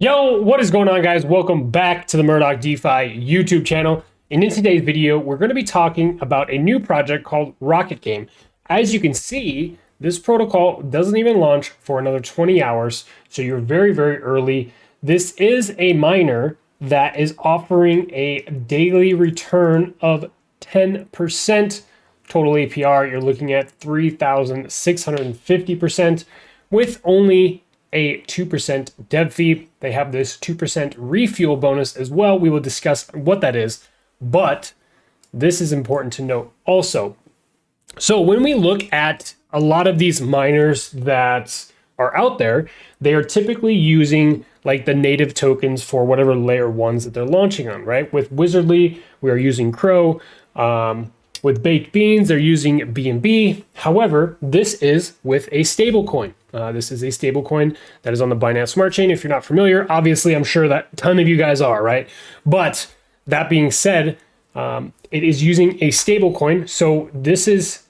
Yo, what is going on, guys? Welcome back to the Murdoch DeFi YouTube channel. And in today's video, we're going to be talking about a new project called Rocket Game. As you can see, this protocol doesn't even launch for another 20 hours, so you're very, very early. This is a miner that is offering a daily return of 10% total APR. You're looking at 3,650% with only a 2% dev fee. They have this 2% refuel bonus as well. We will discuss what that is, but this is important to note also. So when we look at a lot of these miners that are out there, they are typically using like the native tokens for whatever layer ones that they're launching on, right? With Wizardly, we are using Crow. With Baked Beans, they're using BNB. However, this is with a stable coin. This is a stable coin that is on the Binance Smart Chain. If you're not familiar, obviously, I'm sure that a ton of you guys are, right? But that being said, it is using a stable coin. So this is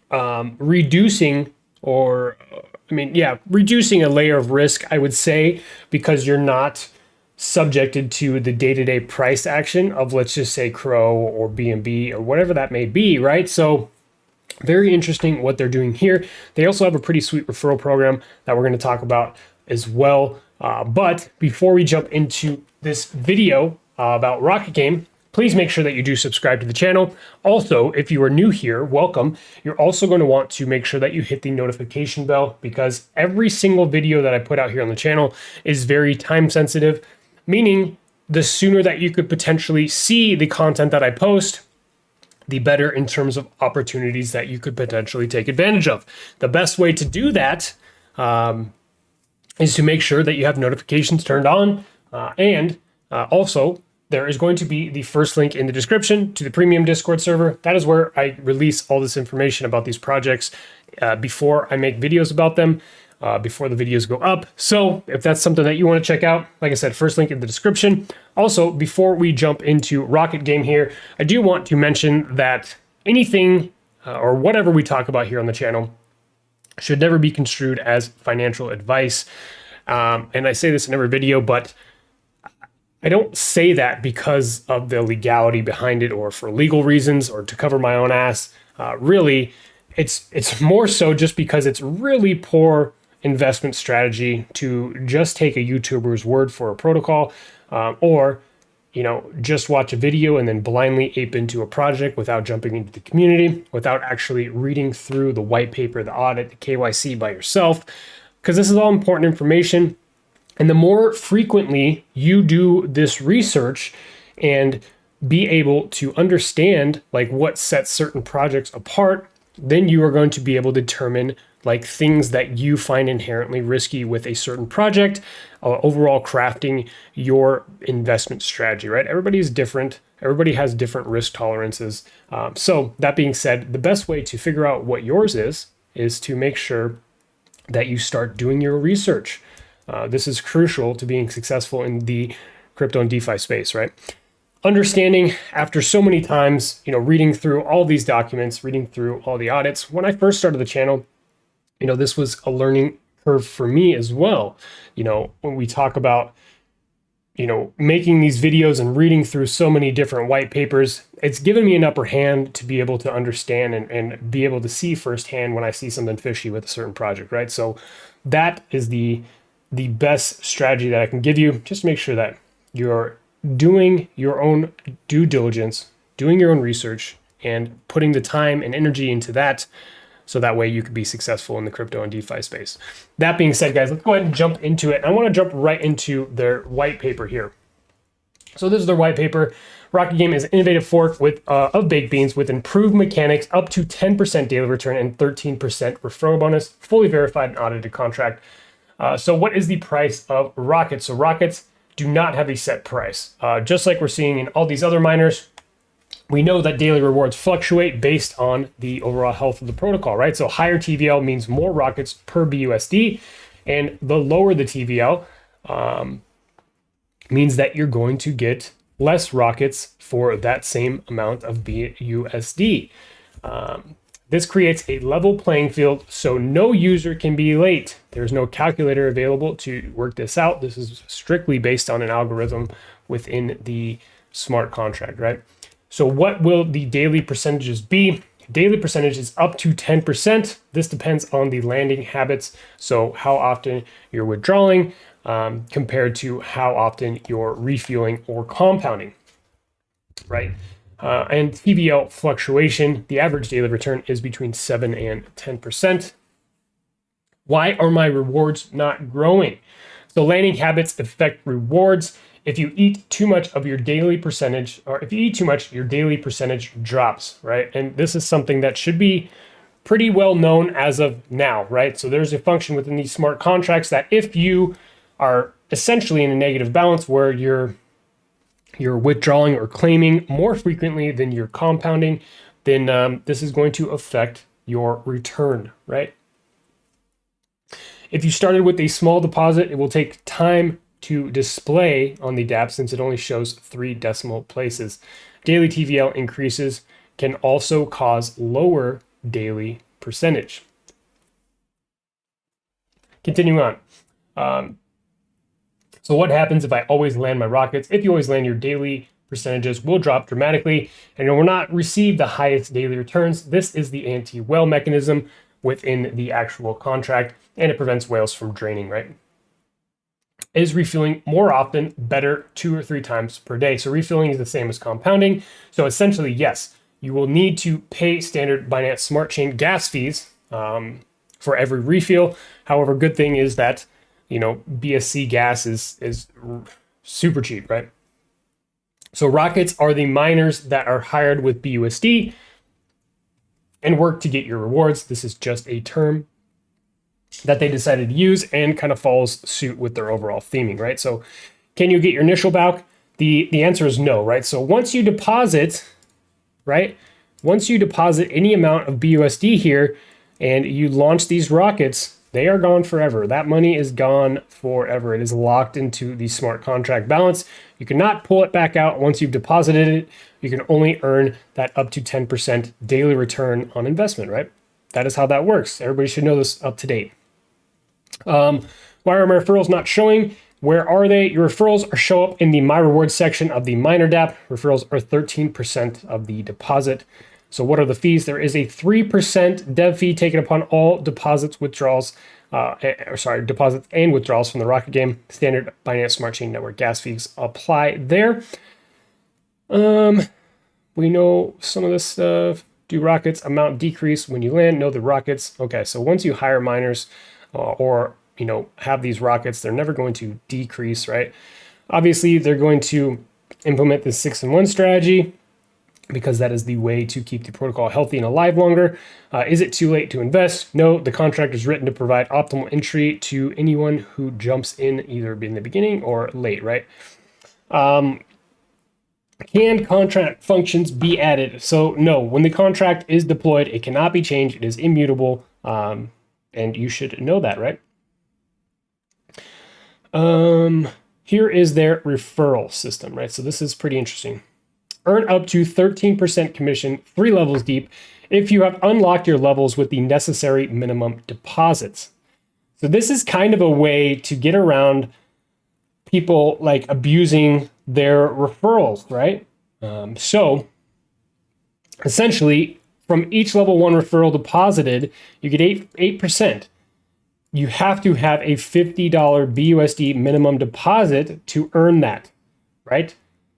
reducing reducing a layer of risk, I would say, because you're not subjected to the day-to-day price action of, let's just say, Crow or BNB or whatever that may be, right? So very interesting what they're doing here. They also have a pretty sweet referral program that we're going to talk about as well. But before we jump into this video about Rocket Game, please make sure that you do subscribe to the channel. Also, if you are new here, welcome. You're also going to want to make sure that you hit the notification bell, because every single video that I put out here on the channel is very time sensitive, meaning the sooner that you could potentially see the content that I post, the better in terms of opportunities that you could potentially take advantage of. The best way to do that is to make sure that you have notifications turned on. Also, there is going to be the first link in the description to the premium Discord server. That is where I release all this information about these projects before I make videos about them, before the videos go up. So if that's something that you want to check out, like I said, first link in the description. Also, before we jump into Rocket Game here, I do want to mention that anything or whatever we talk about here on the channel should never be construed as financial advice. And I say this in every video, but I don't say that because of the legality behind it or for legal reasons or to cover my own ass. Really, it's more so just because it's really poor investment strategy to just take a YouTuber's word for a protocol, or just watch a video and then blindly ape into a project without jumping into the community, without actually reading through the white paper, the audit, the KYC by yourself, because this is all important information. And the more frequently you do this research and be able to understand like what sets certain projects apart, then you are going to be able to determine like things that you find inherently risky with a certain project, overall crafting your investment strategy, right? Everybody is different. Everybody has different risk tolerances. So that being said, the best way to figure out what yours is to make sure that you start doing your research. This is crucial to being successful in the crypto and DeFi space, right? Understanding after so many times, reading through all these documents, reading through all the audits. When I first started the channel, this was a learning curve for me as well. When we talk about, making these videos and reading through so many different white papers, it's given me an upper hand to be able to understand and be able to see firsthand when I see something fishy with a certain project, right? So that is the best strategy that I can give you. Just make sure that you're doing your own due diligence, doing your own research, and putting the time and energy into that, so that way you could be successful in the crypto and DeFi space. That being said, guys, let's go ahead and jump into it. I want to jump right into their white paper here. So this is their white paper. Rocket Game is an innovative fork of Baked Beans with improved mechanics, up to 10% daily return and 13% referral bonus, fully verified and audited contract. So what is the price of Rockets? So Rockets do not have a set price. Just like we're seeing in all these other miners, we know that daily rewards fluctuate based on the overall health of the protocol, right? So higher TVL means more Rockets per BUSD, and the lower the TVL means that you're going to get less Rockets for that same amount of BUSD. This creates a level playing field so no user can be late. There's no calculator available to work this out. This is strictly based on an algorithm within the smart contract, right? So what will the daily percentages be? Daily percentage is up to 10%. This depends on the landing habits. So how often you're withdrawing compared to how often you're refueling or compounding, right? And TVL fluctuation, the average daily return is between 7 and 10%. Why are my rewards not growing? So landing habits affect rewards. If you eat too much of your daily percentage, or if you eat too much, your daily percentage drops, right? And this is something that should be pretty well known as of now, right? So there's a function within these smart contracts that if you are essentially in a negative balance where you're withdrawing or claiming more frequently than you're compounding, then this is going to affect your return, right? If you started with a small deposit, it will take time to display on the DApp since it only shows 3 decimal places. Daily TVL increases can also cause lower daily percentage. Continuing on. So what happens if I always land my rockets? If you always land, your daily percentages will drop dramatically and you will not receive the highest daily returns. This is the anti-whale mechanism within the actual contract, and it prevents whales from draining, right? Is refueling more often better 2 or 3 times per day? So refueling is the same as compounding. So essentially, yes, you will need to pay standard Binance Smart Chain gas fees for every refuel. However, good thing is that, you know, BSC gas is super cheap, right? So rockets are the miners that are hired with BUSD and work to get your rewards. This is just a term that they decided to use and kind of follows suit with their overall theming, right? So can you get your initial back? The answer is no, right? So once you deposit, right? Once you deposit any amount of BUSD here and you launch these rockets, they are gone forever. That money is gone forever. It is locked into the smart contract balance. You cannot pull it back out once you've deposited it. You can only earn that up to 10% daily return on investment, right? That is how that works. Everybody should know this up to date. Why are my referrals not showing? Where are they? Your referrals show up in the My Rewards section of the Miner DApp. Referrals are 13% of the deposit. So what are the fees? There is a 3% dev fee taken upon all deposits, withdrawals, deposits and withdrawals from the Rocket Game. Standard Binance Smart Chain Network gas fees apply there. We know some of this stuff. Do rockets amount decrease when you land? No, the rockets. Okay, so once you hire miners or have these rockets, they're never going to decrease, right? Obviously, they're going to implement the 6-in-1 strategy because that is the way to keep the protocol healthy and alive longer. Is it too late to invest? No, the contract is written to provide optimal entry to anyone who jumps in either in the beginning or late, right? Can contract functions be added? So no, when the contract is deployed, it cannot be changed. It is immutable, and you should know that, right? Here is their referral system, right? So this is pretty interesting. Earn up to 13% commission, 3 levels deep, if you have unlocked your levels with the necessary minimum deposits. So this is kind of a way to get around people like abusing their referrals, right? So essentially, from each level 1 referral deposited, you get 8%. You have to have a $50 BUSD minimum deposit to earn that, right?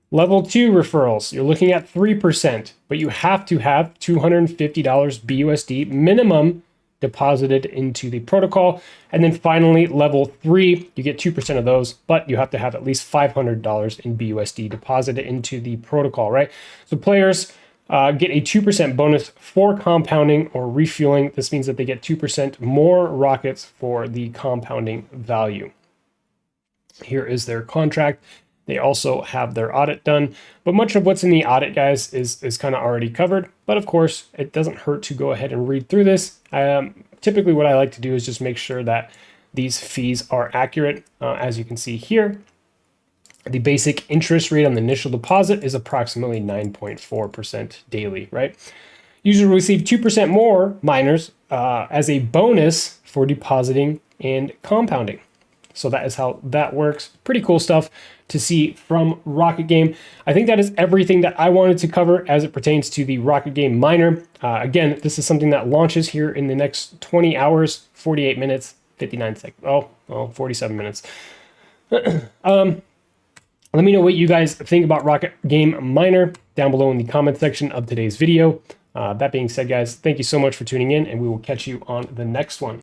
Level 2 referrals, you're looking at 3%, but you have to have $250 BUSD minimum deposited into the protocol. And then finally, level 3, you get 2% of those, but you have to have at least $500 in BUSD deposited into the protocol, right? So players get a 2% bonus for compounding or refueling. This means that they get 2% more rockets for the compounding value. Here is their contract. They also have their audit done, but much of what's in the audit, guys, is kind of already covered. But of course, it doesn't hurt to go ahead and read through this. Typically, what I like to do is just make sure that these fees are accurate. As you can see here, the basic interest rate on the initial deposit is approximately 9.4% daily, right? users will receive 2% more miners as a bonus for depositing and compounding. So that is how that works. Pretty cool stuff to see from Rocket Game. I think that is everything that I wanted to cover as it pertains to the Rocket Game miner. Again, this is something that launches here in the next 20 hours, 48 minutes, 59 seconds. 47 minutes. Let me know what you guys think about Rocket Game Miner down below in the comment section of today's video. That being said, guys, thank you so much for tuning in, and we will catch you on the next one.